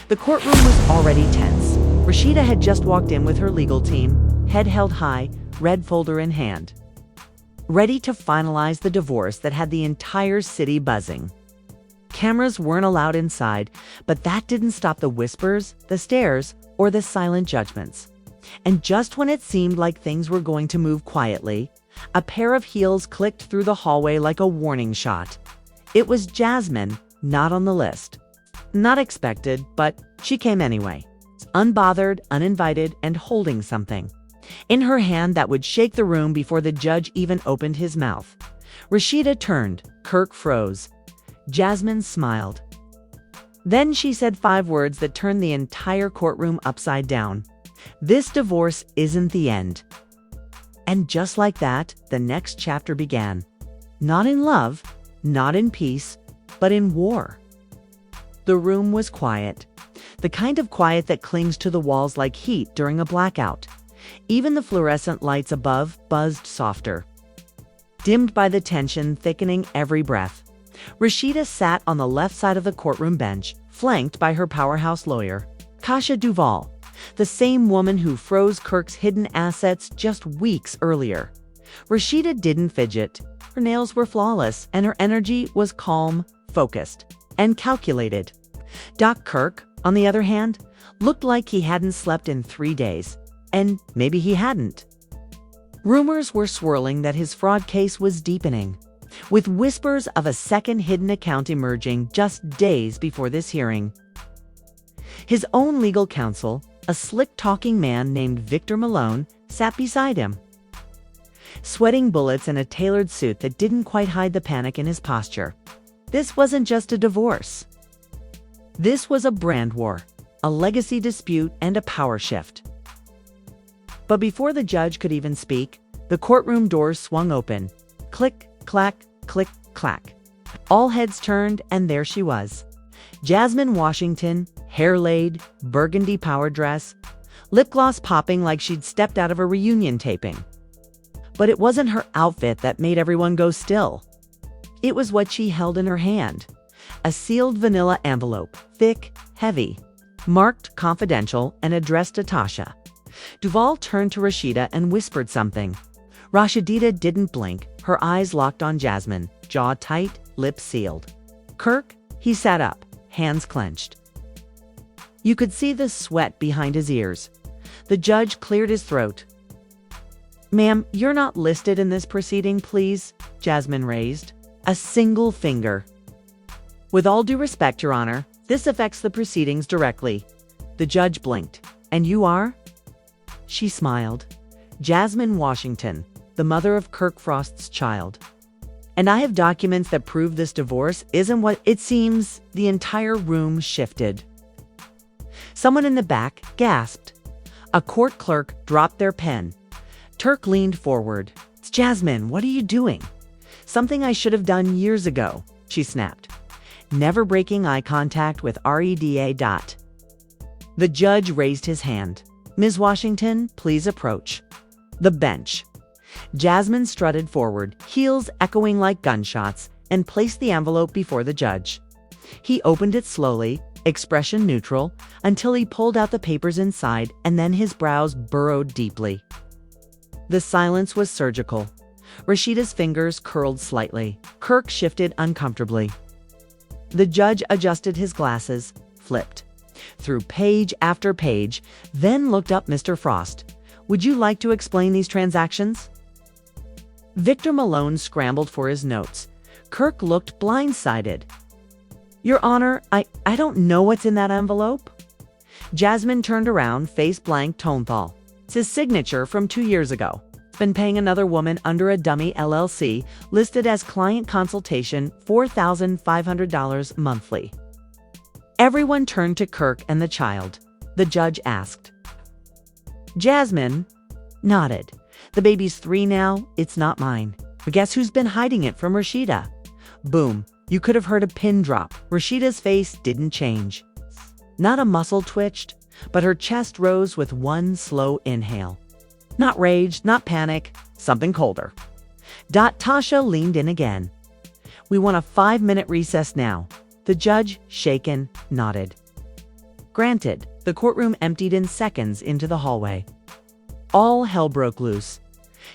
The courtroom was already tense. Rashida had just walked in with her legal team, head held high, red folder in hand, ready to finalize the divorce that had the entire city buzzing. Cameras weren't allowed inside, but that didn't stop the whispers, the stares, or the silent judgments. And just when it seemed like things were going to move quietly, a pair of heels clicked through the hallway like a warning shot. It was Jasmine, not on the list. Not expected, but she came anyway. Unbothered, uninvited, and holding something in her hand that would shake the room before the judge even opened his mouth. Rashida turned. Kirk froze. Jasmine smiled. Then she said 5 words that turned the entire courtroom upside down. "This divorce isn't the end." And just like that, the next chapter began. Not in love, not in peace, but in war. The room was quiet. The kind of quiet that clings to the walls like heat during a blackout. Even the fluorescent lights above buzzed softer, dimmed by the tension thickening every breath. Rashida sat on the left side of the courtroom bench, flanked by her powerhouse lawyer, Kasha Duval, the same woman who froze Kirk's hidden assets just weeks earlier. Rashida didn't fidget. Her nails were flawless, and her energy was calm, focused, and calculated. Doc Kirk, on the other hand, looked like he hadn't slept in 3 days. And maybe he hadn't. Rumors were swirling that his fraud case was deepening, with whispers of a second hidden account emerging just days before this hearing. His own legal counsel, a slick-talking man named Victor Malone, sat beside him, sweating bullets in a tailored suit that didn't quite hide the panic in his posture. This wasn't just a divorce. This was a brand war, a legacy dispute, and a power shift. But before the judge could even speak, the courtroom doors swung open. Click, clack, click, clack. All heads turned, and there she was. Jasmine Washington, hair laid, burgundy power dress, lip gloss popping like she'd stepped out of a reunion taping. But it wasn't her outfit that made everyone go still. It was what she held in her hand. A sealed vanilla envelope, thick, heavy, marked confidential, and addressed to Tasha. Duval turned to Rashida and whispered something. Rasheeda didn't blink, her eyes locked on Jasmine, jaw tight, lips sealed. Kirk, he sat up, hands clenched. You could see the sweat behind his ears. The judge cleared his throat. "Ma'am, you're not listed in this proceeding, please," Jasmine raised a single finger. "With all due respect, Your Honor, this affects the proceedings directly." The judge blinked. "And you are?" She smiled. "Jasmine Washington, the mother of Kirk Frost's child. And I have documents that prove this divorce isn't what it seems." The entire room shifted. Someone in the back gasped. A court clerk dropped their pen. Turk leaned forward. "It's Jasmine, what are you doing?" "Something I should have done years ago," she snapped, never breaking eye contact with Reda. The judge raised his hand. "Ms. Washington, please approach." The bench. Jasmine strutted forward, heels echoing like gunshots, and placed the envelope before the judge. He opened it slowly, expression neutral, until he pulled out the papers inside, and then his brows burrowed deeply. The silence was surgical. Rashida's fingers curled slightly. Kirk shifted uncomfortably. The judge adjusted his glasses, flipped through page after page, then looked up. "Mr. Frost, would you like to explain these transactions?" Victor Malone scrambled for his notes. Kirk looked blindsided. "Your Honor, I don't know what's in that envelope." Jasmine turned around, face blank, Tonthal. "It's his signature from 2 years ago. Been paying another woman under a dummy LLC, listed as client consultation, $4,500 monthly." Everyone turned to Kirk and the child. The judge asked. Jasmine nodded. "The baby's 3 now, it's not mine. But guess who's been hiding it from Rashida?" Boom. You could have heard a pin drop. Rashida's face didn't change. Not a muscle twitched, but her chest rose with one slow inhale. Not rage, not panic, something colder. Tasha leaned in again. "We want a 5-minute recess now." The judge, shaken, nodded. Granted, the courtroom emptied in seconds into the hallway. All hell broke loose.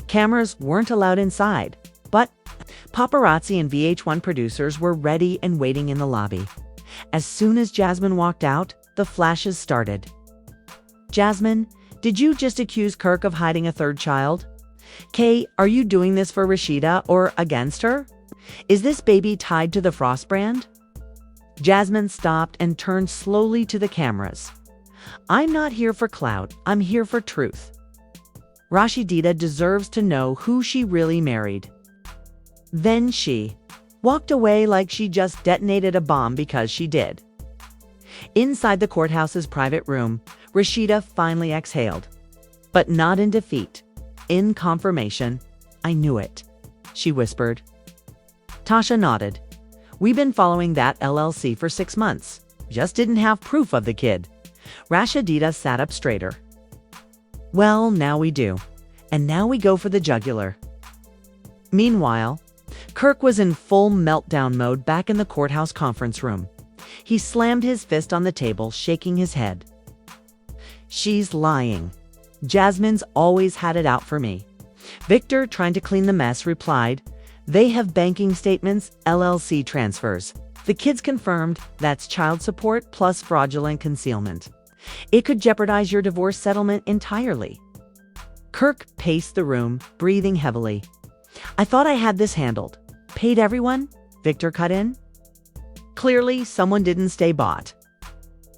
Cameras weren't allowed inside, but paparazzi and VH1 producers were ready and waiting in the lobby. As soon as Jasmine walked out, the flashes started. "Jasmine, did you just accuse Kirk of hiding a third child? Kay, are you doing this for Rashida or against her? Is this baby tied to the Frost brand?" Jasmine stopped and turned slowly to the cameras. "I'm not here for clout, I'm here for truth. Rasheeda deserves to know who she really married." Then she walked away like she just detonated a bomb because she did. Inside the courthouse's private room, Rashida finally exhaled. But not in defeat. In confirmation. "I knew it," she whispered. Tasha nodded. "We've been following that LLC for 6 months. Just didn't have proof of the kid." Rasheeda sat up straighter. "Well, now we do. And now we go for the jugular." Meanwhile, Kirk was in full meltdown mode back in the courthouse conference room. He slammed his fist on the table, shaking his head. "She's lying. Jasmine's always had it out for me." Victor, trying to clean the mess, replied, "They have banking statements, LLC transfers. The kids confirmed that's child support plus fraudulent concealment. It could jeopardize your divorce settlement entirely." Kirk paced the room, breathing heavily. "I thought I had this handled." "Paid everyone?" Victor cut in. Clearly, someone didn't stay bought.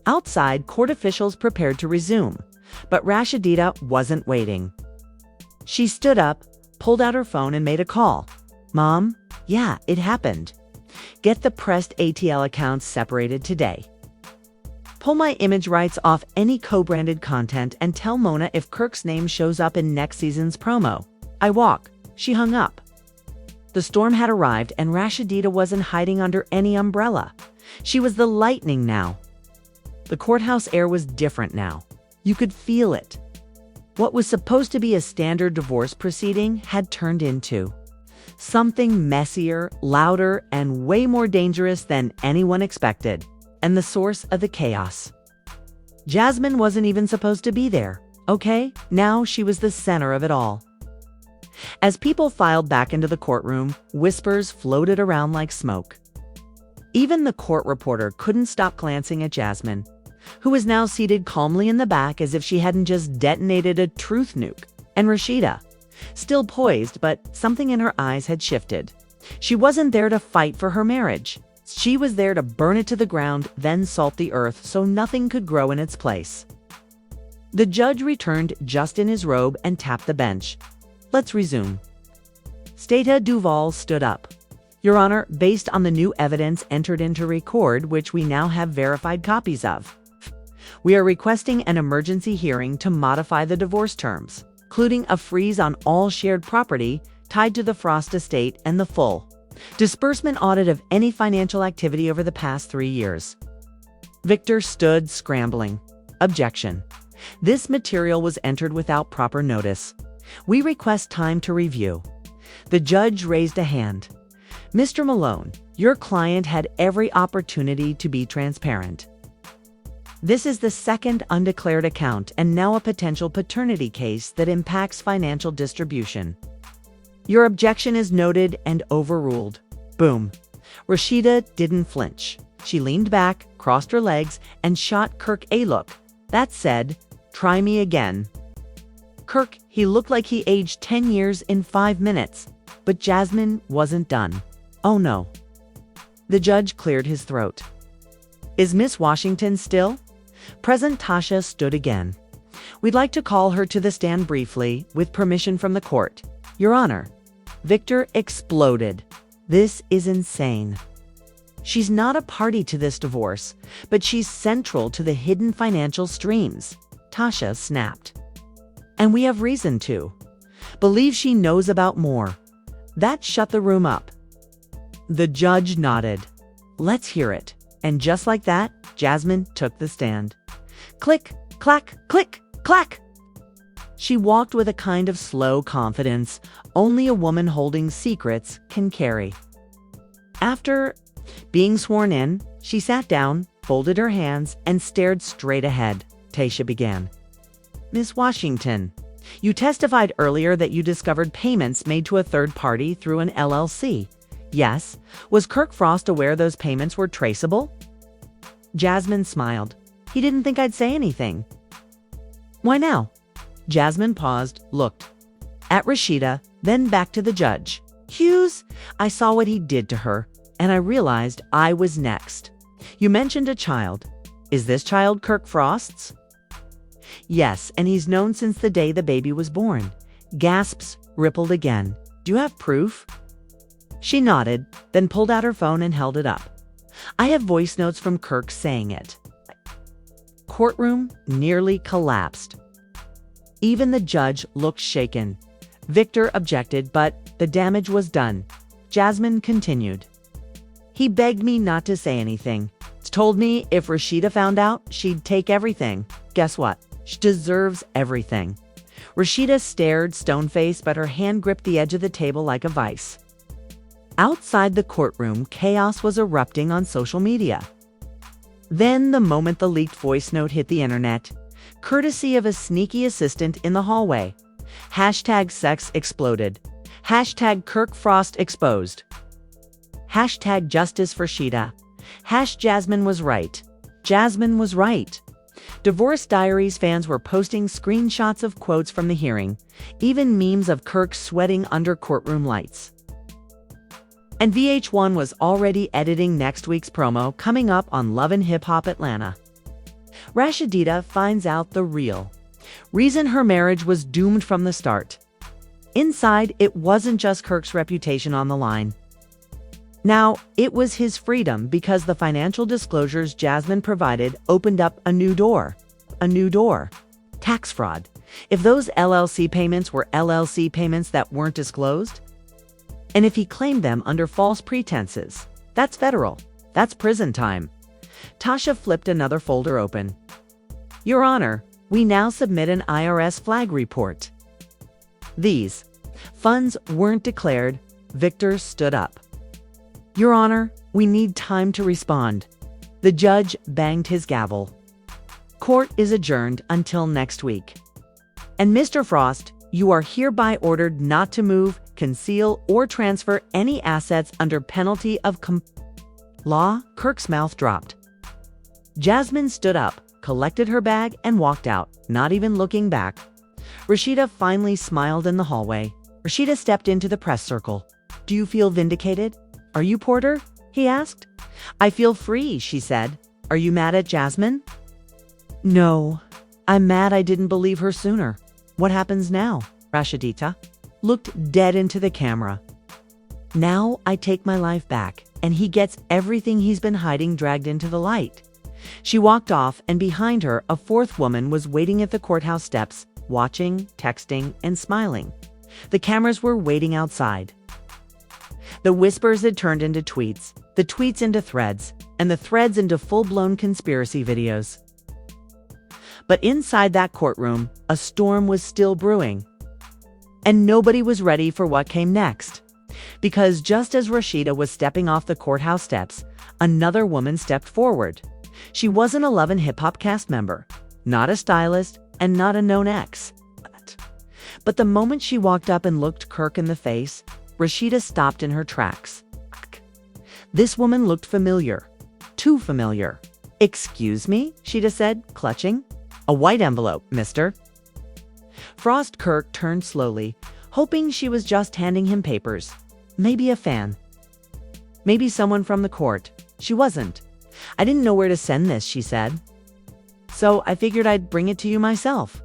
Outside, court officials prepared to resume, but Rasheeda wasn't waiting. She stood up, pulled out her phone, and made a call. "Mom? Yeah, it happened. Get the pressed ATL accounts separated today. Pull my image rights off any co-branded content and tell Mona if Kirk's name shows up in next season's promo. I walk." She hung up. The storm had arrived and Rasheeda wasn't hiding under any umbrella. She was the lightning now. The courthouse air was different now. You could feel it. What was supposed to be a standard divorce proceeding had turned into something messier, louder, and way more dangerous than anyone expected, and the source of the chaos. Jasmine wasn't even supposed to be there, okay? Now she was the center of it all. As people filed back into the courtroom, whispers floated around like smoke. Even the court reporter couldn't stop glancing at Jasmine, who was now seated calmly in the back as if she hadn't just detonated a truth nuke, and Rashida, still poised, but something in her eyes had shifted. She wasn't there to fight for her marriage. She was there to burn it to the ground, then salt the earth so nothing could grow in its place. The judge returned just in his robe and tapped the bench. "Let's resume." Stata Duval stood up. "Your Honor, based on the new evidence entered into record, which we now have verified copies of, we are requesting an emergency hearing to modify the divorce terms, including a freeze on all shared property tied to the Frost estate and the full disbursement audit of any financial activity over the past 3 years." Victor stood scrambling. "Objection. This material was entered without proper notice. We request time to review." The judge raised a hand. "Mr. Malone, your client had every opportunity to be transparent. This is the second undeclared account and now a potential paternity case that impacts financial distribution. Your objection is noted and overruled." Boom. Rashida didn't flinch. She leaned back, crossed her legs, and shot Kirk a look that said, "Try me again." Kirk, he looked like he aged 10 years in 5 minutes. But Jasmine wasn't done. "Oh no." The judge cleared his throat. "Is Miss Washington still?" Present Tasha stood again. "We'd like to call her to the stand briefly, with permission from the court." "Your Honor." Victor exploded. "This is insane. She's not a party to this divorce, but she's central to the hidden financial streams." Tasha snapped. "And we have reason to believe she knows about more." That shut the room up. The judge nodded. "Let's hear it." And just like that, Jasmine took the stand. Click, clack, click, clack. She walked with a kind of slow confidence only a woman holding secrets can carry. After being sworn in, she sat down, folded her hands, and stared straight ahead. Tasha began. Miss Washington, you testified earlier that you discovered payments made to a third party through an LLC. Yes. Was Kirk Frost aware those payments were traceable? Jasmine smiled. He didn't think I'd say anything. Why now? Jasmine paused, looked at Rashida, then back to the judge. Hughes, I saw what he did to her, and I realized I was next. You mentioned a child. Is this child Kirk Frost's? Yes, and he's known since the day the baby was born. Gasps rippled again. Do you have proof? She nodded, then pulled out her phone and held it up. I have voice notes from Kirk saying it. Courtroom nearly collapsed. Even the judge looked shaken. Victor objected, but the damage was done. Jasmine continued. He begged me not to say anything. Told me if Rashida found out, she'd take everything. Guess what? She deserves everything. Rashida stared stone-faced, but her hand gripped the edge of the table like a vice. Outside the courtroom, chaos was erupting on social media. Then, the moment the leaked voice note hit the internet, courtesy of a sneaky assistant in the hallway, hashtag sex exploded. Hashtag Kirk Frost exposed. Hashtag justice for Rashida. Jasmine was right. Jasmine was right. Divorce Diaries fans were posting screenshots of quotes from the hearing, even memes of Kirk sweating under courtroom lights. And VH1 was already editing next week's promo coming up on Love and Hip Hop Atlanta. Rasheeda finds out the real reason her marriage was doomed from the start. Inside, it wasn't just Kirk's reputation on the line. Now, it was his freedom, because the financial disclosures Jasmine provided opened up a new door. A new door. Tax fraud. If those LLC payments were LLC payments that weren't disclosed, and if he claimed them under false pretenses, that's federal. That's prison time. Tasha flipped another folder open. Your Honor, we now submit an IRS flag report. These funds weren't declared. Victor stood up. Your Honor, we need time to respond. The judge banged his gavel. Court is adjourned until next week. And Mr. Frost, you are hereby ordered not to move, conceal, or transfer any assets under penalty of law. Kirk's mouth dropped. Jasmine stood up, collected her bag, and walked out, not even looking back. Rashida finally smiled in the hallway. Rashida stepped into the press circle. Do you feel vindicated? Are you, Porter? He asked. I feel free, she said. Are you mad at Jasmine? No. I'm mad I didn't believe her sooner. What happens now? Rasheeda looked dead into the camera. Now I take my life back, and he gets everything he's been hiding dragged into the light. She walked off, and behind her, a fourth woman was waiting at the courthouse steps, watching, texting, and smiling. The cameras were waiting outside. The whispers had turned into tweets, the tweets into threads, and the threads into full-blown conspiracy videos. But inside that courtroom, a storm was still brewing. And nobody was ready for what came next. Because just as Rashida was stepping off the courthouse steps, another woman stepped forward. She wasn't a Love and Hip Hop cast member, not a stylist, and not a known ex. But the moment she walked up and looked Kirk in the face, Rashida stopped in her tracks. This woman looked familiar. Too familiar. Excuse me, Rashida said, clutching. A white envelope, mister. Frost. Kirk turned slowly, hoping she was just handing him papers. Maybe a fan. Maybe someone from the court. She wasn't. I didn't know where to send this, she said. So I figured I'd bring it to you myself.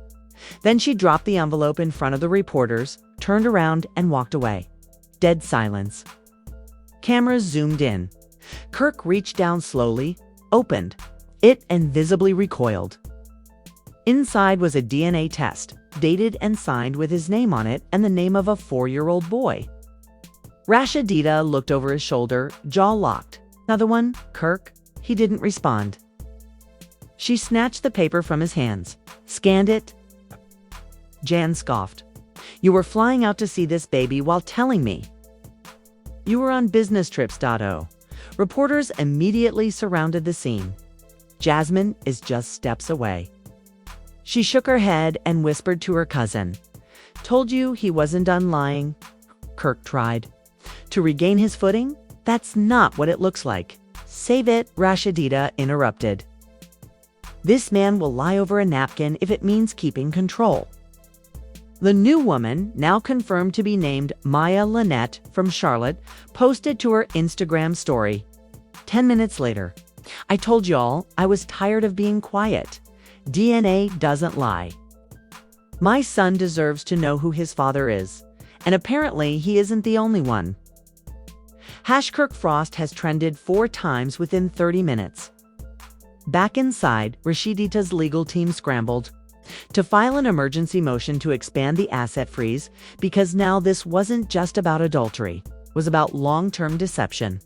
Then she dropped the envelope in front of the reporters, turned around, and walked away. Dead silence. Cameras zoomed in. Kirk reached down slowly, opened it, and visibly recoiled. Inside was a DNA test, dated and signed with his name on it and the name of a 4-year-old boy. Rasheeda looked over his shoulder, jaw locked. Another one, Kirk? He didn't respond. She snatched the paper from his hands, scanned it. Jan scoffed. You were flying out to see this baby while telling me. You were on business trips. Reporters immediately surrounded the scene. Jasmine is just steps away. She shook her head and whispered to her cousin. Told you he wasn't done lying. Kirk tried. To regain his footing? That's not what it looks like. Save it, Rasheeda interrupted. This man will lie over a napkin if it means keeping control. The new woman, now confirmed to be named Maya Lynette from Charlotte, posted to her Instagram story. 10 minutes later. I told y'all I was tired of being quiet. DNA doesn't lie. My son deserves to know who his father is, and apparently he isn't the only one. #KirkFrost has trended 4 times within 30 minutes. Back inside, Rasheeda's legal team scrambled to file an emergency motion to expand the asset freeze because now this wasn't just about adultery, it was about long-term deception.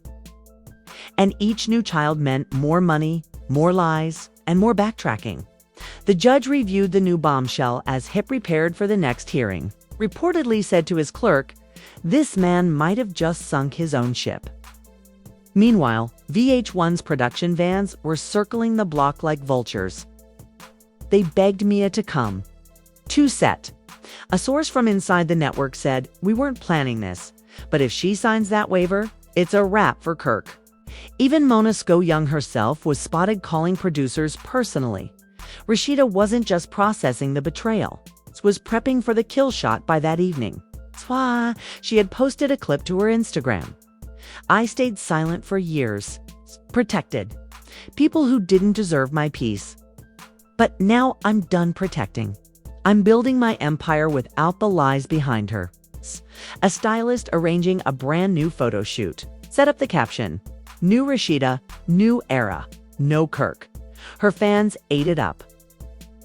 And each new child meant more money, more lies, and more backtracking. The judge reviewed the new bombshell as hip repaired for the next hearing, reportedly said to his clerk, "This man might have just sunk his own ship." Meanwhile, VH1's production vans were circling the block like vultures. They begged Mia to come. To set. A source from inside the network said, "We weren't planning this, but if she signs that waiver, it's a wrap for Kirk." Even Mona Sko-Young herself was spotted calling producers personally. Rashida wasn't just processing the betrayal, she was prepping for the kill shot by that evening. She had posted a clip to her Instagram. "I stayed silent for years, protected. People who didn't deserve my peace. But now I'm done protecting. I'm building my empire without the lies behind her." A stylist arranging a brand new photo shoot set up the caption, "New Rashida, new era, no Kirk." Her fans ate it up.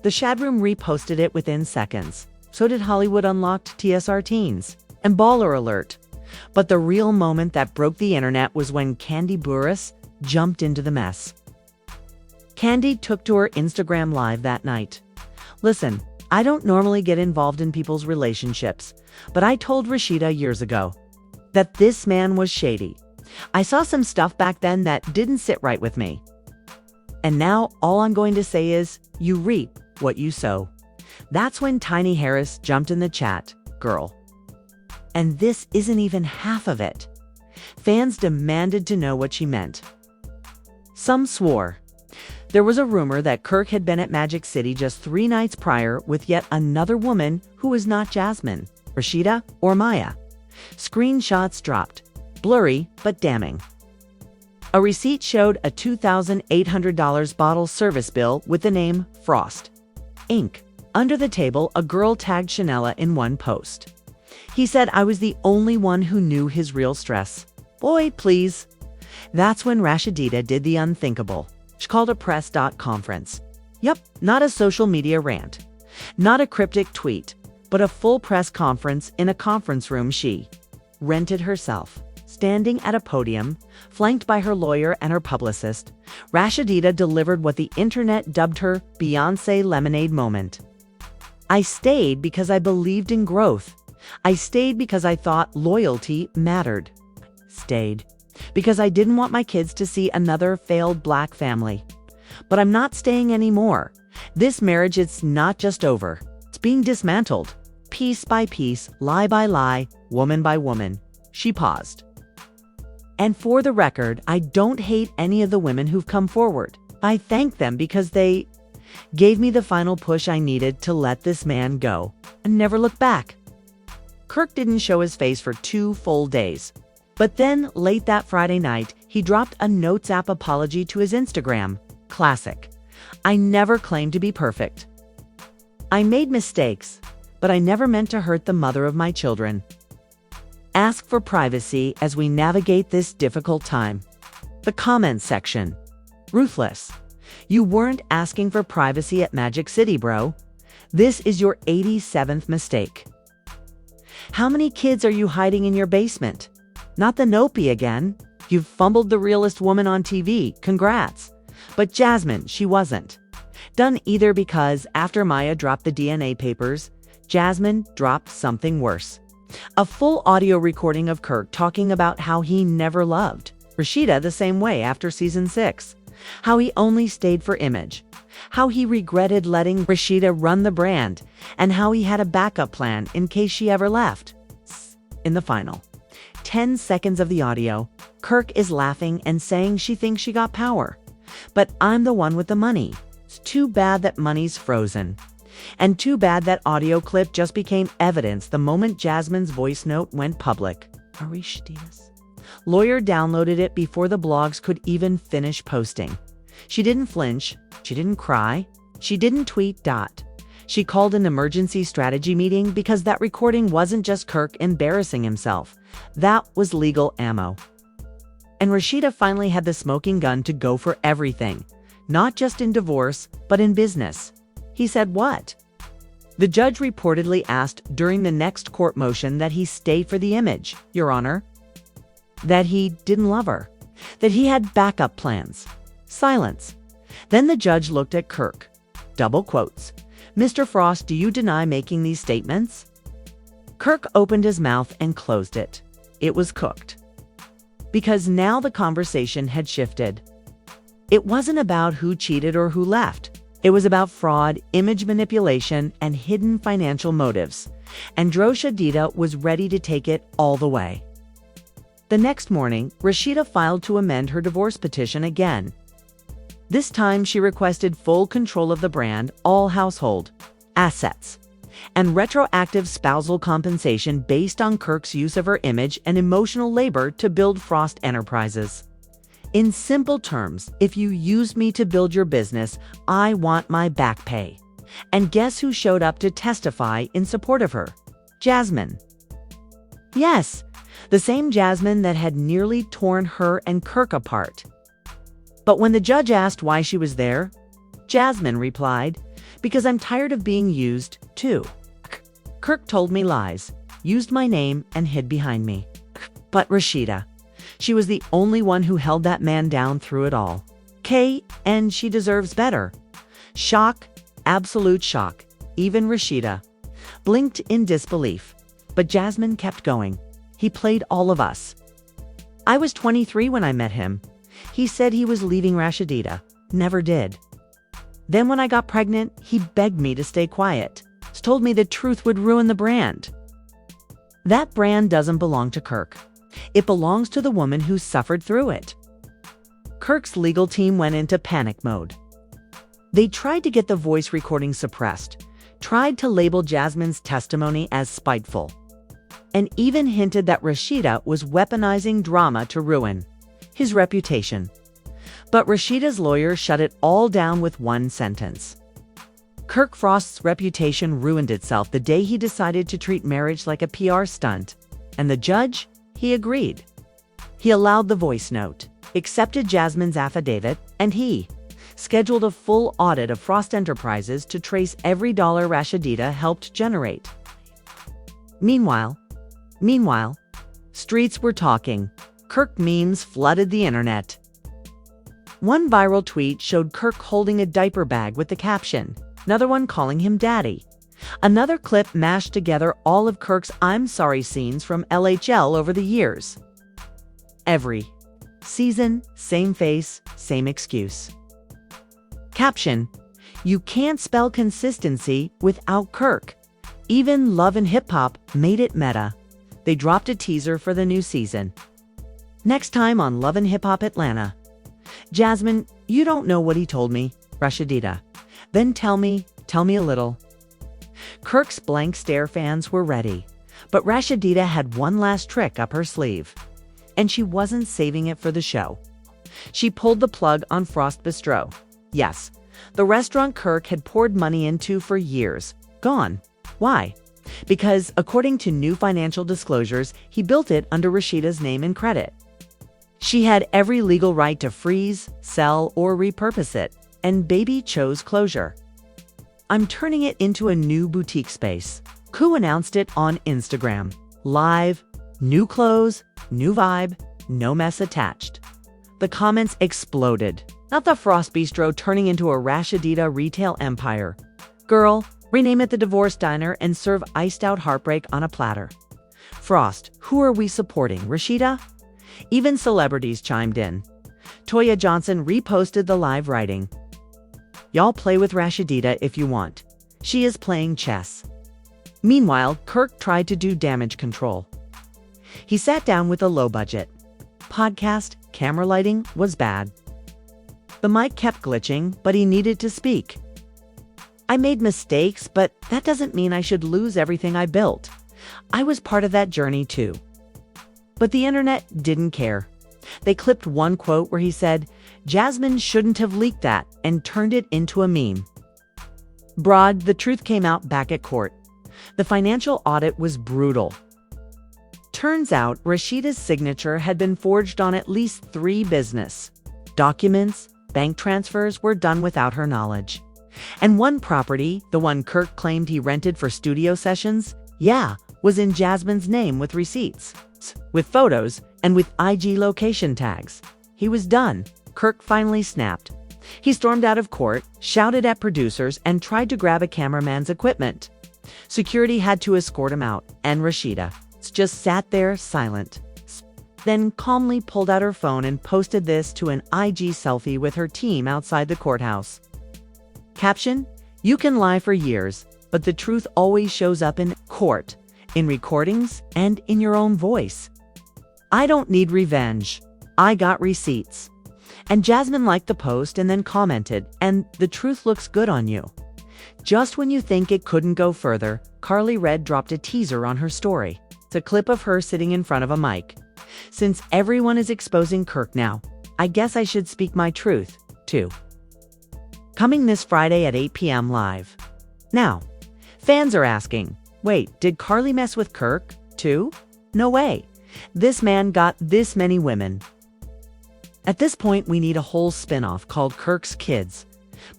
The Shadroom reposted it within seconds. So did Hollywood Unlocked TSR Teens and Baller Alert. But the real moment that broke the internet was when Candy Burris jumped into the mess. Candy took to her Instagram Live that night. "Listen, I don't normally get involved in people's relationships, but I told Rashida years ago that this man was shady. I saw some stuff back then that didn't sit right with me. And now all I'm going to say is, you reap what you sow." That's when Tiny Harris jumped in the chat, "Girl." And this isn't even half of it. Fans demanded to know what she meant. Some swore. There was a rumor that Kirk had been at Magic City just 3 nights prior with yet another woman who was not Jasmine, Rashida, or Maya. Screenshots dropped. Blurry, but damning. A receipt showed a $2,800 bottle service bill with the name Frost, Inc. Under the table, a girl tagged Chanela in one post. He said, "I was the only one who knew his real stress. Boy, please." That's when Rasheeda did the unthinkable. She called a press conference. Yep, not a social media rant. Not a cryptic tweet, but a full press conference in a conference room she rented herself. Standing at a podium, flanked by her lawyer and her publicist, Rasheeda delivered what the internet dubbed her Beyoncé lemonade moment. "I stayed because I believed in growth. I stayed because I thought loyalty mattered. Stayed because I didn't want my kids to see another failed Black family. But I'm not staying anymore. This marriage is not just over. It's being dismantled. Piece by piece, lie by lie, woman by woman." She paused. "And for the record, I don't hate any of the women who've come forward. I thank them because they gave me the final push I needed to let this man go and never look back." Kirk didn't show his face for 2 full days. But then, late that Friday night, he dropped a Notes app apology to his Instagram. Classic. "I never claimed to be perfect. I made mistakes, but I never meant to hurt the mother of my children. Ask for privacy as we navigate this difficult time." The comments section. Ruthless. "You weren't asking for privacy at Magic City, bro. This is your 87th mistake. How many kids are you hiding in your basement? Not the Nopey again. You've fumbled the realest woman on TV. Congrats." But Jasmine, she wasn't done either because after Maya dropped the DNA papers, Jasmine dropped something worse. A full audio recording of Kirk talking about how he never loved Rashida the same way after season 6. how he only stayed for image, how he regretted letting Rashida run the brand, and how he had a backup plan in case she ever left. In the final 10 seconds of the audio, Kirk is laughing and saying she thinks she got power. But I'm the one with the money. It's too bad that money's frozen. And too bad that audio clip just became evidence the moment Jasmine's voice note went public. Rasheeda's lawyer downloaded it before the blogs could even finish posting. She didn't flinch. She didn't cry. She didn't tweet. She called an emergency strategy meeting because that recording wasn't just Kirk embarrassing himself. That was legal ammo. And Rashida finally had the smoking gun to go for everything, not just in divorce, but in business. He said what? The judge reportedly asked during the next court motion that he stayed for the image, Your Honor. That he didn't love her. That he had backup plans. Silence. Then the judge looked at Kirk. Double quotes. Mr. Frost, do you deny making these statements? Kirk opened his mouth and closed it. It was cooked. Because now the conversation had shifted. It wasn't about who cheated or who left. It was about fraud, image manipulation, and hidden financial motives. And Rashida was ready to take it all the way. The next morning, Rashida filed to amend her divorce petition again. This time she requested full control of the brand, all household assets, and retroactive spousal compensation based on Kirk's use of her image and emotional labor to build Frost Enterprises. In simple terms, if you used me to build your business, I want my back pay. And guess who showed up to testify in support of her? Jasmine. Yes, the same Jasmine that had nearly torn her and Kirk apart. But when the judge asked why she was there, Jasmine replied, because I'm tired of being used, too. Kirk told me lies, used my name, and hid behind me. But Rashida, she was the only one who held that man down through it all. And she deserves better. Shock, absolute shock. Even Rashida blinked in disbelief. But Jasmine kept going. He played all of us. I was 23 when I met him. He said he was leaving Rasheeda. Never did. Then when I got pregnant, he begged me to stay quiet. Told me the truth would ruin the brand. That brand doesn't belong to Kirk. It belongs to the woman who suffered through it. Kirk's legal team went into panic mode. They tried to get the voice recording suppressed, tried to label Jasmine's testimony as spiteful, and even hinted that Rashida was weaponizing drama to ruin his reputation. But Rashida's lawyer shut it all down with one sentence. Kirk Frost's reputation ruined itself the day he decided to treat marriage like a PR stunt. And the judge? He agreed. He allowed the voice note, accepted Jasmine's affidavit, and he scheduled a full audit of Frost Enterprises to trace every dollar Rasheeda helped generate. Meanwhile, streets were talking. Kirk memes flooded the internet. One viral tweet showed Kirk holding a diaper bag with the caption, another one calling him daddy. Another clip mashed together all of Kirk's I'm sorry scenes from LHL over the years. Every season, same face, same excuse. Caption, you can't spell consistency without Kirk. Even Love and Hip Hop made it meta. They dropped a teaser for the new season. Next time on Love and Hip Hop Atlanta. Jasmine, you don't know what he told me, Rasheeda. Then tell me a little. Kirk's blank stare fans were ready, but Rasheeda had one last trick up her sleeve. And she wasn't saving it for the show. She pulled the plug on Frost Bistro. Yes, the restaurant Kirk had poured money into for years. Gone. Why? Because, according to new financial disclosures, he built it under Rashida's name and credit. She had every legal right to freeze, sell, or repurpose it, and baby chose closure. I'm turning it into a new boutique space. Koo announced it on Instagram. Live, new clothes, new vibe, no mess attached. The comments exploded. Not the Frost Bistro turning into a Rasheeda retail empire. Girl, rename it the Divorce Diner and serve iced out heartbreak on a platter. Frost, who are we supporting, Rashida? Even celebrities chimed in. Toya Johnson reposted the live writing. "Y'all play with Rasheeda if you want. She is playing chess." Meanwhile, Kirk tried to do damage control. He sat down with a low budget podcast. Camera lighting was bad. The mic kept glitching, but he needed to speak. "I made mistakes, but that doesn't mean I should lose everything I built. I was part of that journey too." But the internet didn't care. They clipped one quote where he said, "Jasmine shouldn't have leaked that," and turned it into a meme. Broad, the truth came out back at court. The financial audit was brutal. Turns out Rashida's signature had been forged on at least 3 business documents. Bank transfers were done without her knowledge. And one property, the one Kirk claimed he rented for studio sessions, was in Jasmine's name with receipts, with photos, and with IG location tags. He was done. Kirk finally snapped. He stormed out of court, shouted at producers, and tried to grab a cameraman's equipment. Security had to escort him out, and Rasheeda just sat there silent. Then calmly pulled out her phone and posted this to an IG selfie with her team outside the courthouse. Caption: "You can lie for years, but the truth always shows up in court, in recordings, and in your own voice. I don't need revenge. I got receipts." And Jasmine liked the post and then commented, "And the truth looks good on you." Just when you think it couldn't go further, Carly Red dropped a teaser on her story. It's a clip of her sitting in front of a mic. "Since everyone is exposing Kirk now, I guess I should speak my truth, too." Coming this Friday at 8 p.m. live. Now, fans are asking, wait, did Carly mess with Kirk, too? No way. This man got this many women. At this point, we need a whole spin-off called Kirk's Kids.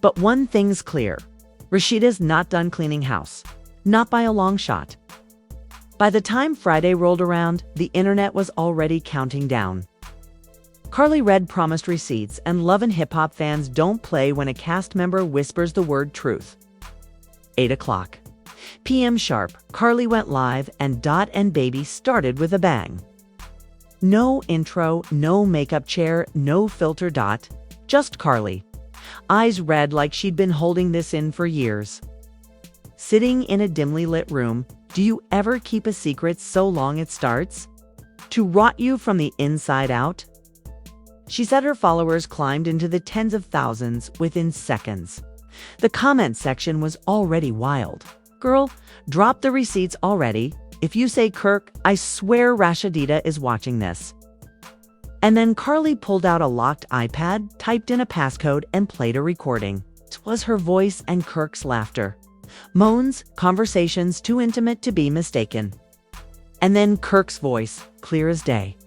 But one thing's clear. Rashida's not done cleaning house. Not by a long shot. By the time Friday rolled around, the internet was already counting down. Carly Red promised receipts, and Love and Hip Hop fans don't play when a cast member whispers the word truth. 8 o'clock p.m. sharp, Carly went live, and Dot and Baby started with a bang. No intro, no makeup chair, no filter. Dot, just Carly. Eyes red like she'd been holding this in for years. Sitting in a dimly lit room, do you ever keep a secret so long it starts to rot you from the inside out? She said her followers climbed into the tens of thousands within seconds. The comment section was already wild. "Girl, drop the receipts already. If you say Kirk, I swear Rasheeda is watching this." And then Carly pulled out a locked iPad, typed in a passcode, and played a recording. It was her voice and Kirk's laughter. Moans, conversations too intimate to be mistaken. And then Kirk's voice, clear as day.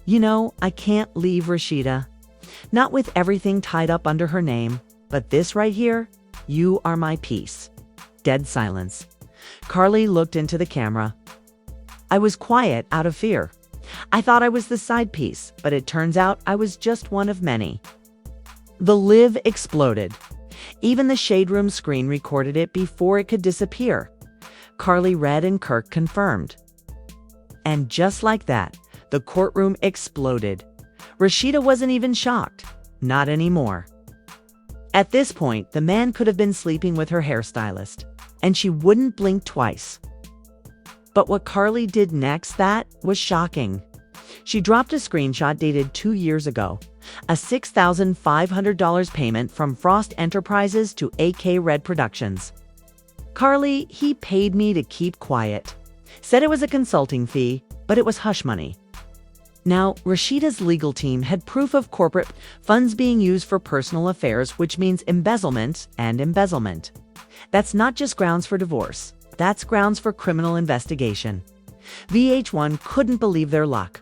"You know, I can't leave Rasheeda. Not with everything tied up under her name, but this right here, you are my peace." Dead silence. Carly looked into the camera. "I was quiet out of fear. I thought I was the side piece, but it turns out I was just one of many." The live exploded. Even the Shade Room screen recorded it before it could disappear. Carly Red and Kirk confirmed. And just like that, the courtroom exploded. Rashida wasn't even shocked. Not anymore. At this point, the man could have been sleeping with her hairstylist, and she wouldn't blink twice. But what Carly did next, that was shocking. She dropped a screenshot dated 2 years ago, a $6,500 payment from Frost Enterprises to AK Red Productions. "Carly, he paid me to keep quiet. Said it was a consulting fee, but it was hush money." Now, Rashida's legal team had proof of corporate funds being used for personal affairs, which means embezzlement and embezzlement. That's not just grounds for divorce. That's grounds for criminal investigation. VH1 couldn't believe their luck.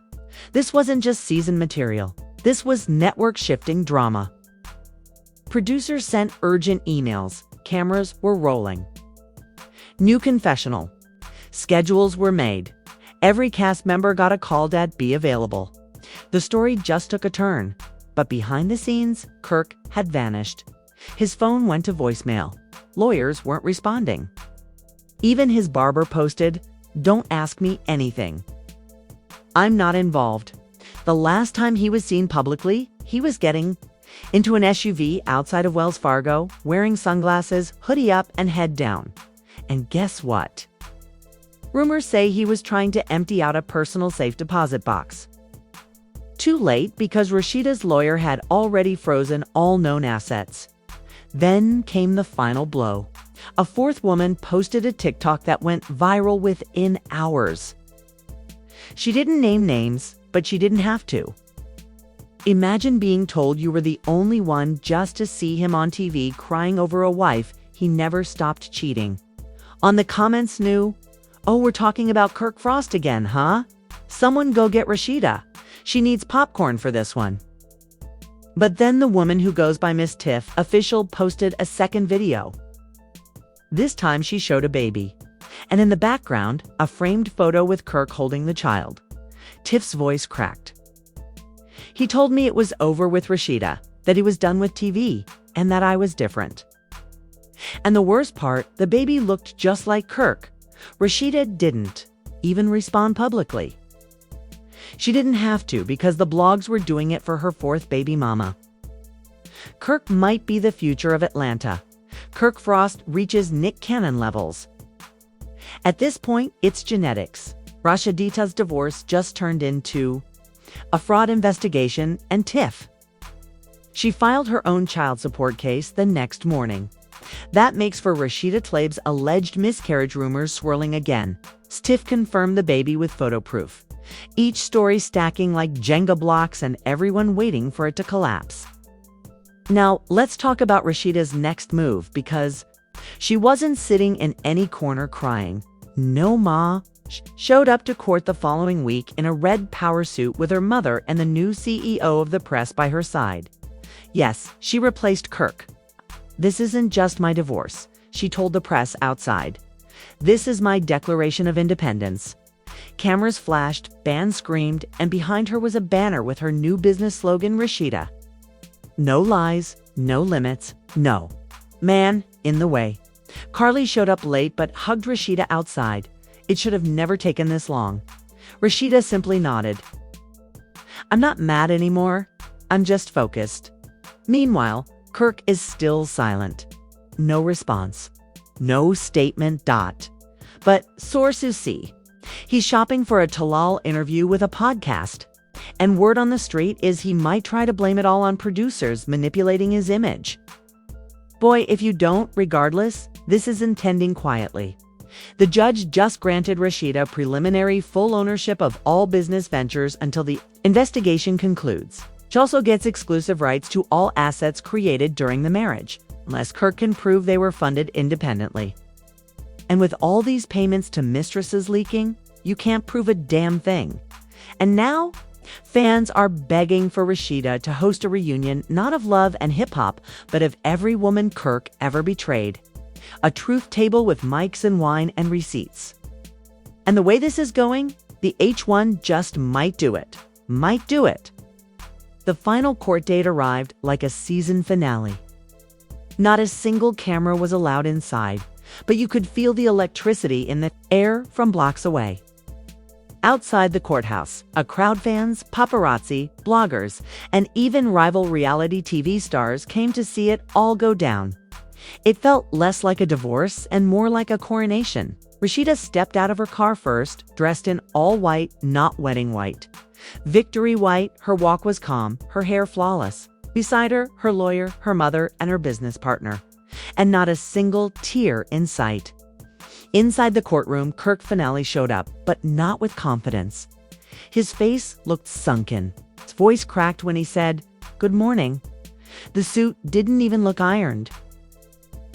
This wasn't just season material. This was network-shifting drama. Producers sent urgent emails. Cameras were rolling. New confessional. Schedules were made. Every cast member got a call to be available. The story just took a turn. But behind the scenes, Kirk had vanished. His phone went to voicemail. Lawyers weren't responding. Even his barber posted, "Don't ask me anything. I'm not involved." The last time he was seen publicly, he was getting into an SUV outside of Wells Fargo, wearing sunglasses, hoodie up, and head down. And guess what? Rumors say he was trying to empty out a personal safe deposit box. Too late, because Rasheeda's lawyer had already frozen all known assets. Then came the final blow. A fourth woman posted a TikTok that went viral within hours. She didn't name names, but she didn't have to. Imagine being told you were the only one just to see him on TV crying over a wife he never stopped cheating. On the comments new, "Oh, we're talking about Kirk Frost again, huh? Someone go get Rashida. She needs popcorn for this one." But then the woman who goes by Miss Tiff official posted a second video. This time she showed a baby, and in the background, a framed photo with Kirk holding the child. Tiff's voice cracked. "He told me it was over with Rashida, that he was done with TV, and that I was different." And the worst part, the baby looked just like Kirk. Rashida didn't even respond publicly. She didn't have to, because the blogs were doing it for her fourth baby mama. Kirk might be the future of Atlanta. Kirk Frost reaches Nick Cannon levels. At this point, it's genetics. Rasheeda's divorce just turned into a fraud investigation, and Tiff. She filed her own child support case the next morning. That makes for Rasheeda Tlaib's alleged miscarriage rumors swirling again. Tiff confirmed the baby with photo proof. Each story stacking like Jenga blocks and everyone waiting for it to collapse. Now, let's talk about Rasheeda's next move, because she wasn't sitting in any corner crying. No, ma showed up to court the following week in a red power suit with her mother and the new CEO of the press by her side. Yes, she replaced Kirk. "This isn't just my divorce," she told the press outside. "This is my Declaration of Independence." Cameras flashed, bands screamed, and behind her was a banner with her new business slogan, Rashida. No lies, no limits, no man in the way. Carly showed up late but hugged Rashida outside. It should have never taken this long. Rashida simply nodded. "I'm not mad anymore. I'm just focused." Meanwhile, Kirk is still silent. No response. No statement. But sources see he's shopping for a Talal interview with a podcast. And word on the street is he might try to blame it all on producers manipulating his image. Boy, if you don't, regardless, this is intending quietly. The judge just granted Rashida preliminary full ownership of all business ventures until the investigation concludes. She also gets exclusive rights to all assets created during the marriage, unless Kirk can prove they were funded independently. And with all these payments to mistresses leaking, you can't prove a damn thing. And now, fans are begging for Rashida to host a reunion not of love and hip-hop, but of every woman Kirk ever betrayed. A truth table with mics and wine and receipts. And the way this is going, the H1 just might do it. Might do it. The final court date arrived like a season finale. Not a single camera was allowed inside, but you could feel the electricity in the air from blocks away. Outside the courthouse, a crowd, fans, paparazzi, bloggers, and even rival reality TV stars came to see it all go down. It felt less like a divorce and more like a coronation. Rashida stepped out of her car first, dressed in all white, not wedding white. Victory white, her walk was calm, her hair flawless. Beside her, her lawyer, her mother, and her business partner. And not a single tear in sight. Inside the courtroom, Kirk finally showed up, but not with confidence. His face looked sunken. His voice cracked when he said, "Good morning." The suit didn't even look ironed.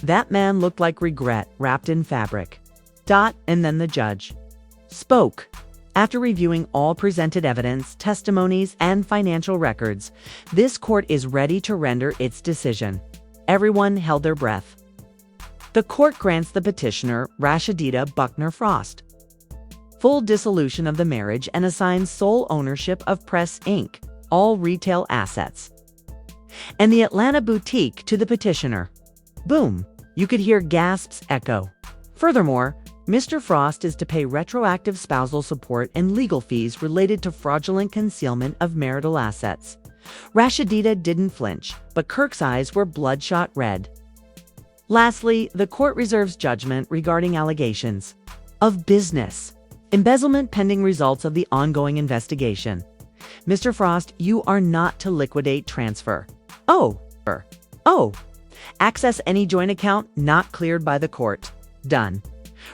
That man looked like regret wrapped in fabric. And then the judge spoke. After reviewing all presented evidence, testimonies, and financial records, this court is ready to render its decision. Everyone held their breath. The court grants the petitioner, Rasheeda Buckner Frost, full dissolution of the marriage and assigns sole ownership of Press Inc., all retail assets, and the Atlanta boutique to the petitioner. Boom! You could hear gasps echo. Furthermore, Mr. Frost is to pay retroactive spousal support and legal fees related to fraudulent concealment of marital assets. Rasheeda didn't flinch, but Kirk's eyes were bloodshot red. Lastly, the court reserves judgment regarding allegations of business embezzlement pending results of the ongoing investigation. Mr. Frost, you are not to liquidate transfer. Oh. Access any joint account not cleared by the court. Done.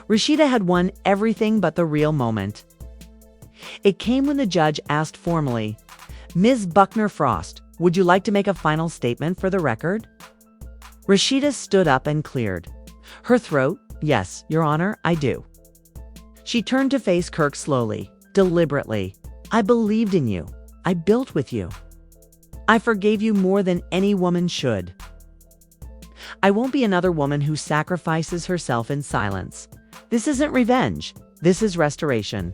Rashida had won everything but the real moment. It came when the judge asked formally, Ms. Buckner Frost, would you like to make a final statement for the record? Rashida stood up and cleared her throat. Yes, Your Honor, I do. She turned to face Kirk slowly, deliberately. I believed in you. I built with you. I forgave you more than any woman should. I won't be another woman who sacrifices herself in silence. This isn't revenge. This is restoration.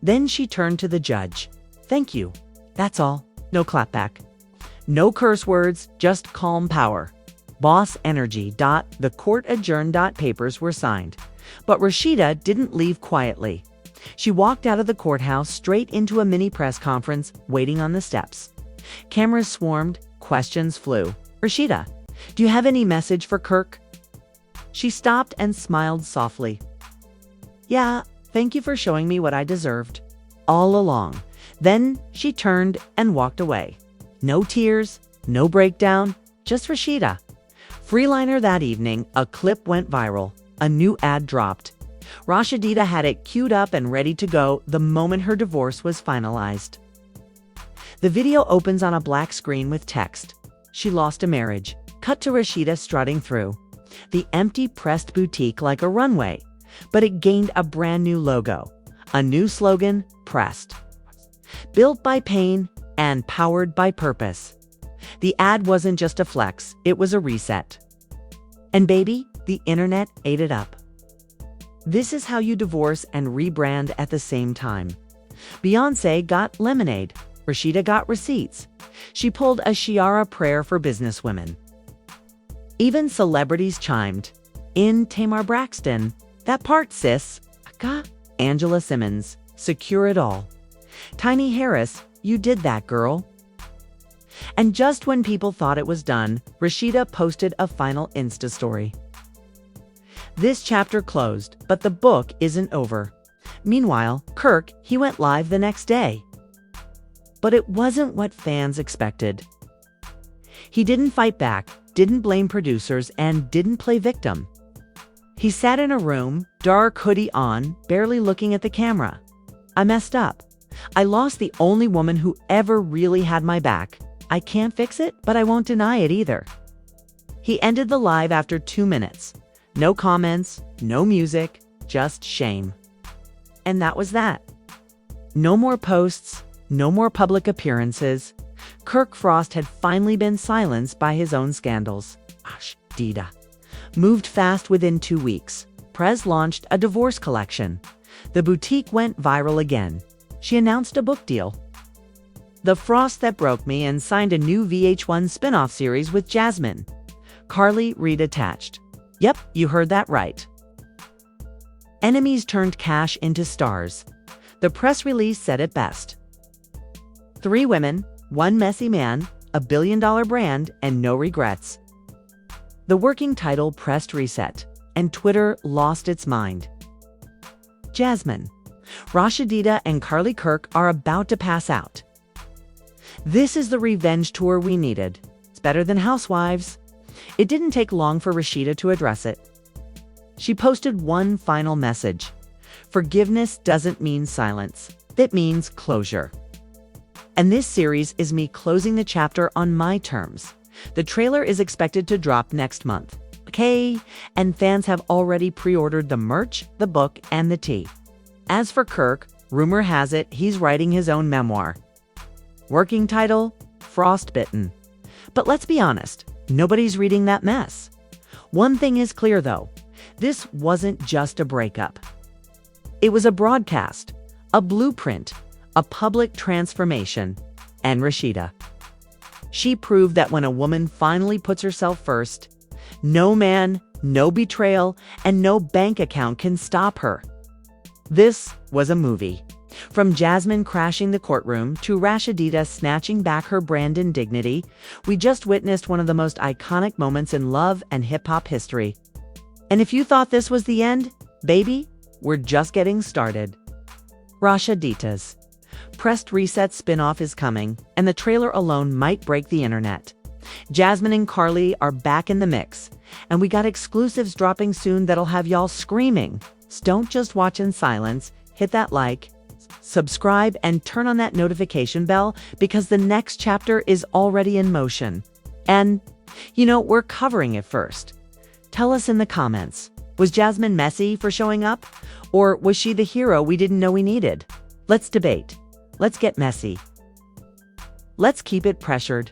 Then she turned to the judge. Thank you. That's all. No clapback. No curse words, just calm power. Boss energy. The court adjourned. Papers were signed. But Rashida didn't leave quietly. She walked out of the courthouse straight into a mini press conference, waiting on the steps. Cameras swarmed, questions flew. Rashida, do you have any message for Kirk? She stopped and smiled softly. Yeah, thank you for showing me what I deserved. All along. Then she turned and walked away. No tears, no breakdown, just Rashida. Freeliner that evening, a clip went viral. A new ad dropped. Rasheeda had it queued up and ready to go the moment her divorce was finalized. The video opens on a black screen with text. She lost a marriage. Cut to Rashida strutting through the empty pressed boutique like a runway, but it gained a brand new logo. A new slogan, Pressed. Built by pain and powered by purpose. The ad wasn't just a flex, it was a reset. And baby, the internet ate it up. This is how you divorce and rebrand at the same time. Beyoncé got lemonade. Rashida got receipts. She pulled a Shiara prayer for businesswomen. Even celebrities chimed. In Tamar Braxton, that part sis. Angela Simmons, secure it all. Tiny Harris, you did that girl. And just when people thought it was done, Rashida posted a final Insta story. This chapter closed, but the book isn't over. Meanwhile, Kirk, he went live the next day. But it wasn't what fans expected. He didn't fight back, didn't blame producers, and didn't play victim. He sat in a room, dark hoodie on, barely looking at the camera. I messed up. I lost the only woman who ever really had my back. I can't fix it, but I won't deny it either. He ended the live after 2 minutes. No comments, no music, just shame. And that was that. No more posts, no more public appearances. Kirk Frost had finally been silenced by his own scandals. Rasheeda moved fast within 2 weeks. Prez launched a divorce collection. The boutique went viral again. She announced a book deal. The Frost That Broke Me, and signed a new VH1 spin-off series with Jasmine. Carly Reed attached. Yep, you heard that right. Enemies turned cash into stars. The press release said it best. 3 women, 1 messy man, a billion-dollar brand, and no regrets. The working title pressed reset, and Twitter lost its mind. Jasmine, Rasheeda and Carly Kirk are about to pass out. This is the revenge tour we needed. It's better than Housewives. It didn't take long for Rashida to address it. She posted one final message. Forgiveness doesn't mean silence. It means closure. And this series is me closing the chapter on my terms. The trailer is expected to drop next month. Okay, and fans have already pre-ordered the merch, the book, and the tea. As for Kirk, rumor has it he's writing his own memoir. Working title, Frostbitten. But let's be honest, nobody's reading that mess. One thing is clear though, this wasn't just a breakup. It was a broadcast, a blueprint, a public transformation, and Rashida. She proved that when a woman finally puts herself first, no man, no betrayal, and no bank account can stop her. This was a movie. From Jasmine crashing the courtroom to Rasheeda snatching back her brand and dignity, we just witnessed one of the most iconic moments in love and hip-hop history. And if you thought this was the end, baby, we're just getting started. Rasheeda's pressed reset spin-off is coming, and the trailer alone might break the internet. Jasmine and Carly are back in the mix, and we got exclusives dropping soon that'll have y'all screaming. So don't just watch in silence, hit that like, subscribe, and turn on that notification bell because the next chapter is already in motion. And, we're covering it first. Tell us in the comments, was Jasmine messy for showing up? Or was she the hero we didn't know we needed? Let's debate. Let's get messy. Let's keep it pressured.